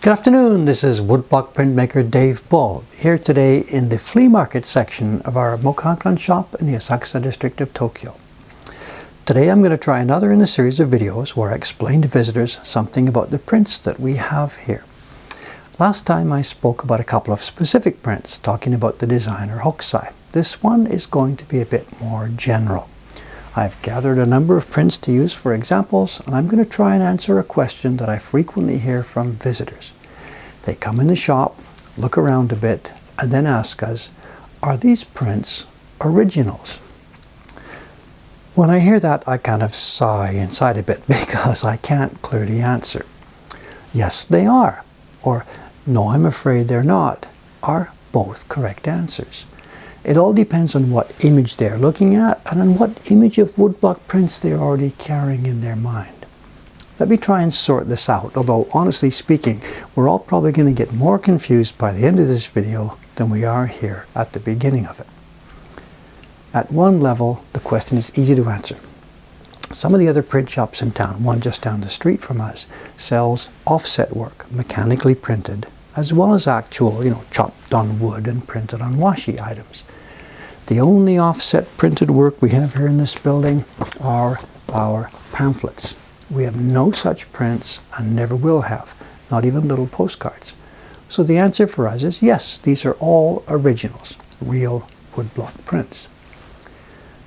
Good afternoon, this is woodblock printmaker Dave Ball, here today in the flea market section of our Mokuhankan shop in the Asakusa district of Tokyo. Today I'm going to try another in a series of videos where I explain to visitors something about the prints that we have here. Last time I spoke about a couple of specific prints, talking about the designer hokusai. This one is going to be a bit more general. I've gathered a number of prints to use for examples, and I'm going to try and answer a question that I frequently hear from visitors. They come in the shop, look around a bit, and then ask us, are these prints originals? When I hear that, I kind of sigh inside a bit because I can't clearly answer. Yes, they are, or no, I'm afraid they're not, are both correct answers. It all depends on what image they're looking at and on what image of woodblock prints they're already carrying in their mind. Let me try and sort this out, although honestly speaking, we're all probably going to get more confused by the end of this video than we are here at the beginning of it. At one level, the question is easy to answer. Some of the other print shops in town, one just down the street from us, sells offset work, mechanically printed, as well as actual, chopped on wood and printed on washi items. The only offset printed work we have here in this building are our pamphlets. We have no such prints and never will have, not even little postcards. So the answer for us is yes, these are all originals, real woodblock prints.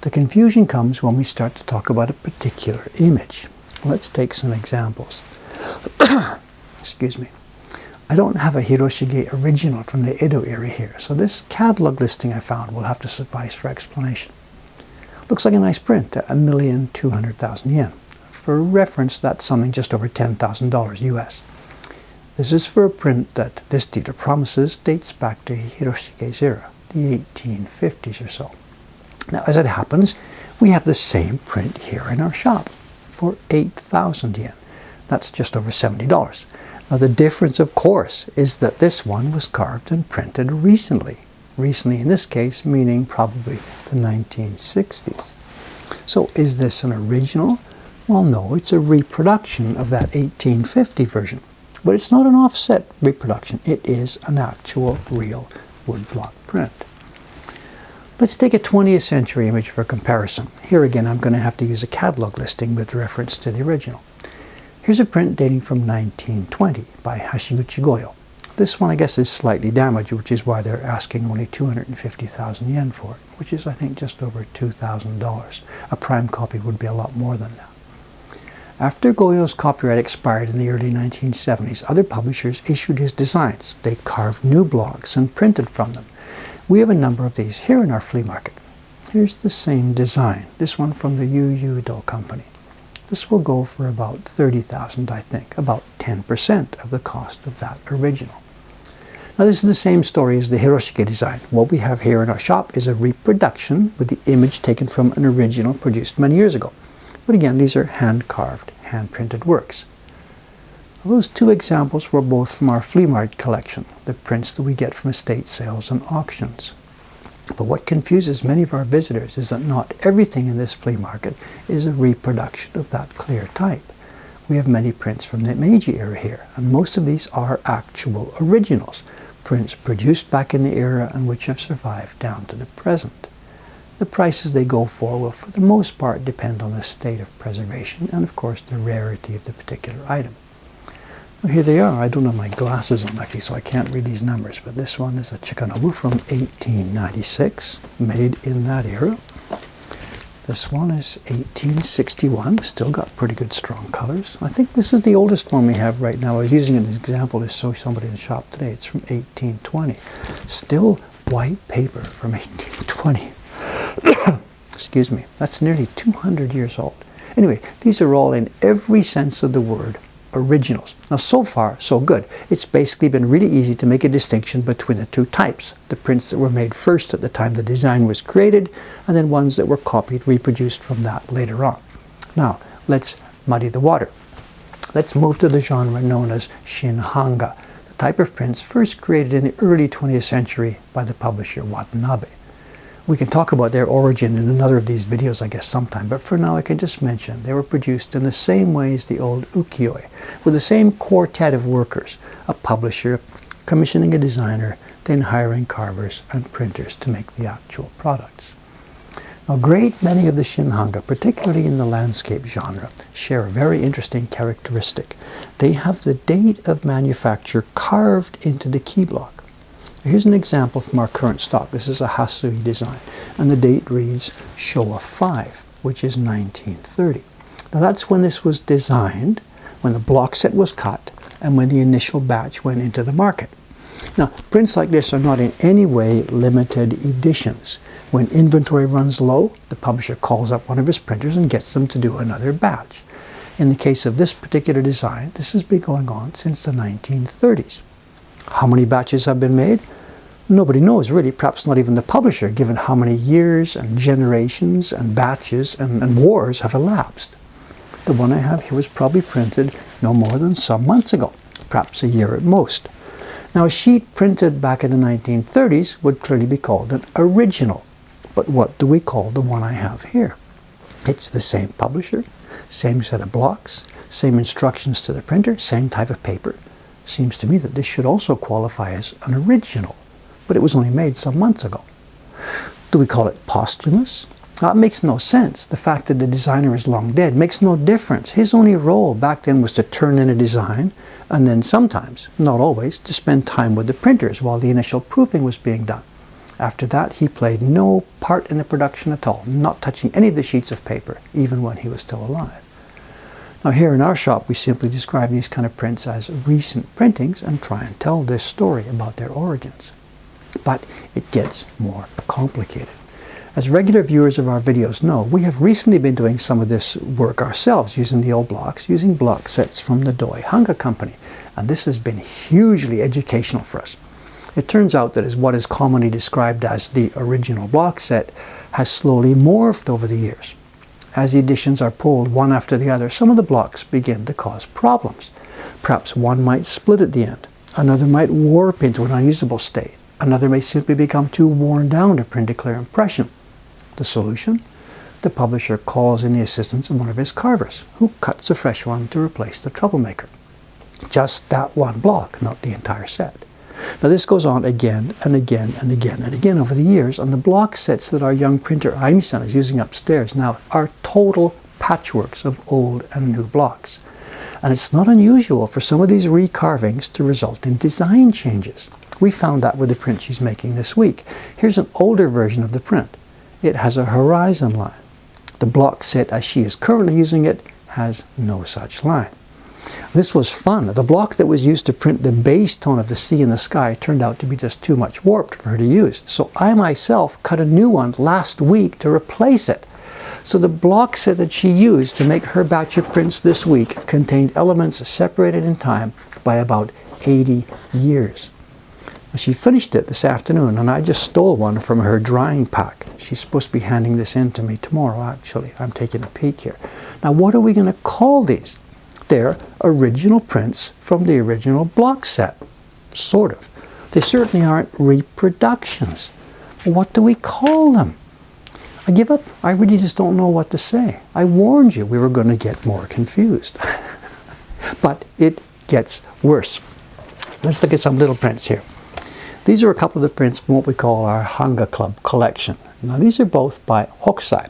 The confusion comes when we start to talk about a particular image. Let's take some examples. Excuse me. I don't have a Hiroshige original from the Edo era here, so this catalog listing I found will have to suffice for explanation. Looks like a nice print at 1,200,000 yen. For reference, that's something just over $10,000 US. This is for a print that this dealer promises dates back to Hiroshige's era, the 1850s or so. Now, as it happens, we have the same print here in our shop for 8,000 yen. That's just over $70. Now, the difference, of course, is that this one was carved and printed recently. Recently, in this case, meaning probably the 1960s. So, is this an original? Well, no, it's a reproduction of that 1850 version. But it's not an offset reproduction. It is an actual, real woodblock print. Let's take a 20th century image for comparison. Here again, I'm going to have to use a catalog listing with reference to the original. Here's a print dating from 1920 by Hashiguchi Goyo. This one, I guess, is slightly damaged, which is why they're asking only 250,000 yen for it, which is, I think, just over $2,000. A prime copy would be a lot more than that. After Goyo's copyright expired in the early 1970s, other publishers issued his designs. They carved new blocks and printed from them. We have a number of these here in our flea market. Here's the same design, this one from the Yu Company. This will go for about 30,000, I think, about 10% of the cost of that original. Now, this is the same story as the Hiroshige design. What we have here in our shop is a reproduction with the image taken from an original produced many years ago. But again, these are hand-carved, hand-printed works. Those two examples were both from our flea market collection, the prints that we get from estate sales and auctions. But what confuses many of our visitors is that not everything in this flea market is a reproduction of that clear type. We have many prints from the Meiji era here, and most of these are actual originals, prints produced back in the era and which have survived down to the present. The prices they go for will, for the most part, depend on the state of preservation and, of course, the rarity of the particular item. Well, here they are. I don't have my glasses on actually, so I can't read these numbers, but this one is a Chikanobu from 1896, made in that era. This one is 1861, still got pretty good strong colors. I think this is the oldest one we have right now. I was using it as an example to show somebody in the shop today. It's from 1820. Still white paper from 1820. Excuse me. That's nearly 200 years old. Anyway, these are all, in every sense of the word, originals. Now, so far, so good. It's basically been really easy to make a distinction between the two types. The prints that were made first at the time the design was created, and then ones that were copied, reproduced from that later on. Now, let's muddy the water. Let's move to the genre known as Shin hanga, the type of prints first created in the early 20th century by the publisher Watanabe. We can talk about their origin in another of these videos, I guess, sometime, but for now I can just mention they were produced in the same way as the old ukiyo-e, with the same quartet of workers, a publisher commissioning a designer, then hiring carvers and printers to make the actual products. Now, a great many of the Shin hanga, particularly in the landscape genre, share a very interesting characteristic. They have the date of manufacture carved into the key block. Here's an example from our current stock. This is a Hasui design, and the date reads Showa 5, which is 1930. Now that's when this was designed, when the block set was cut, and when the initial batch went into the market. Now, prints like this are not in any way limited editions. When inventory runs low, the publisher calls up one of his printers and gets them to do another batch. In the case of this particular design, this has been going on since the 1930s. How many batches have been made? Nobody knows, really, perhaps not even the publisher, given how many years and generations and batches and wars have elapsed. The one I have here was probably printed no more than some months ago, perhaps a year at most. Now, a sheet printed back in the 1930s would clearly be called an original. But what do we call the one I have here? It's the same publisher, same set of blocks, same instructions to the printer, same type of paper. Seems to me that this should also qualify as an original, but it was only made some months ago. Do we call it posthumous? That makes no sense. The fact that the designer is long dead makes no difference. His only role back then was to turn in a design, and then sometimes, not always, to spend time with the printers while the initial proofing was being done. After that, he played no part in the production at all, not touching any of the sheets of paper, even when he was still alive. Now, here in our shop, we simply describe these kind of prints as recent printings and try and tell this story about their origins. But it gets more complicated. As regular viewers of our videos know, we have recently been doing some of this work ourselves using the old blocks, using block sets from the Doi Hanga Company, and this has been hugely educational for us. It turns out that what is commonly described as the original block set has slowly morphed over the years. As the editions are pulled one after the other, some of the blocks begin to cause problems. Perhaps one might split at the end, another might warp into an unusable state, another may simply become too worn down to print a clear impression. The solution? The publisher calls in the assistance of one of his carvers, who cuts a fresh one to replace the troublemaker. Just that one block, not the entire set. Now this goes on again and again and again and again over the years, and the block sets that our young printer Ayumi-san is using upstairs now are total patchworks of old and new blocks. And it's not unusual for some of these recarvings to result in design changes. We found that with the print she's making this week. Here's an older version of the print. It has a horizon line. The block set as she is currently using it has no such line. This was fun. The block that was used to print the base tone of the sea and the sky turned out to be just too much warped for her to use. So I myself cut a new one last week to replace it. So the block set that she used to make her batch of prints this week contained elements separated in time by about 80 years. She finished it this afternoon, and I just stole one from her drying pack. She's supposed to be handing this in to me tomorrow, actually. I'm taking a peek here. Now, what are we going to call these? They're original prints from the original block set. Sort of. They certainly aren't reproductions. What do we call them? I give up. I really just don't know what to say. I warned you we were going to get more confused. But it gets worse. Let's look at some little prints here. These are a couple of the prints from what we call our Hanga Club collection. Now these are both by Hokusai.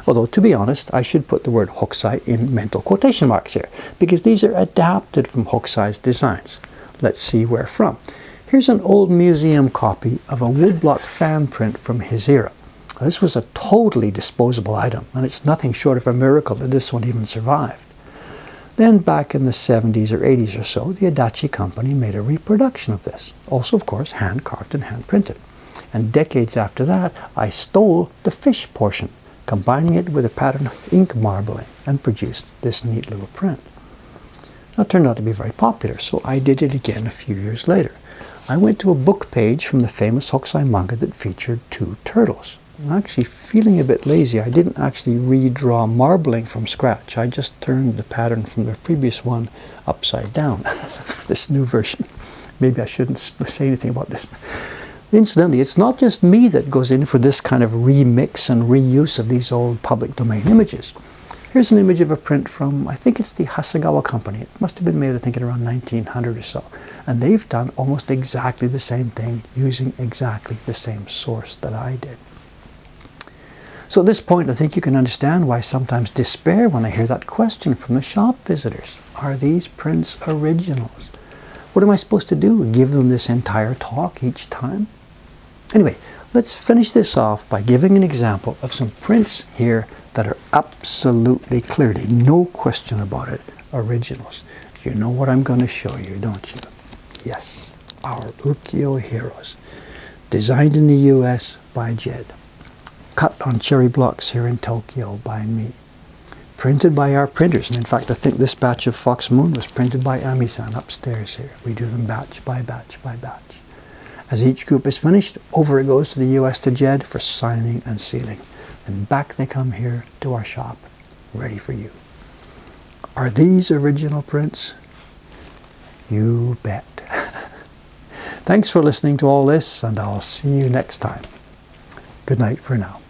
Although, to be honest, I should put the word Hokusai in mental quotation marks here, because these are adapted from Hokusai's designs. Let's see where from. Here's an old museum copy of a woodblock fan print from his era. This was a totally disposable item, and it's nothing short of a miracle that this one even survived. Then back in the 70s or 80s or so, the Adachi company made a reproduction of this. Also, of course, hand-carved and hand-printed. And decades after that, I stole the fish portion, combining it with a pattern of ink marbling, and produced this neat little print. Now, it turned out to be very popular, so I did it again a few years later. I went to a book page from the famous Hokusai manga that featured two turtles. I'm actually feeling a bit lazy. I didn't actually redraw marbling from scratch. I just turned the pattern from the previous one upside down. This new version. Maybe I shouldn't say anything about this. Incidentally, it's not just me that goes in for this kind of remix and reuse of these old public domain images. Here's an image of a print from, I think it's the Hasegawa company. It must have been made, I think, in around 1900 or so. And they've done almost exactly the same thing using exactly the same source that I did. So at this point, I think you can understand why I sometimes despair when I hear that question from the shop visitors. Are these prints originals? What am I supposed to do? Give them this entire talk each time? Anyway, let's finish this off by giving an example of some prints here that are absolutely clearly, no question about it, originals. You know what I'm going to show you, don't you? Yes, our ukiyo heroes. Designed in the US by Jed. Cut on cherry blocks here in Tokyo by me. Printed by our printers. And in fact, I think this batch of Fox Moon was printed by Ayumi-san upstairs here. We do them batch by batch by batch. As each group is finished, over it goes to the US to Jed for signing and sealing. And back they come here to our shop, ready for you. Are these original prints? You bet. Thanks for listening to all this, and I'll see you next time. Good night for now.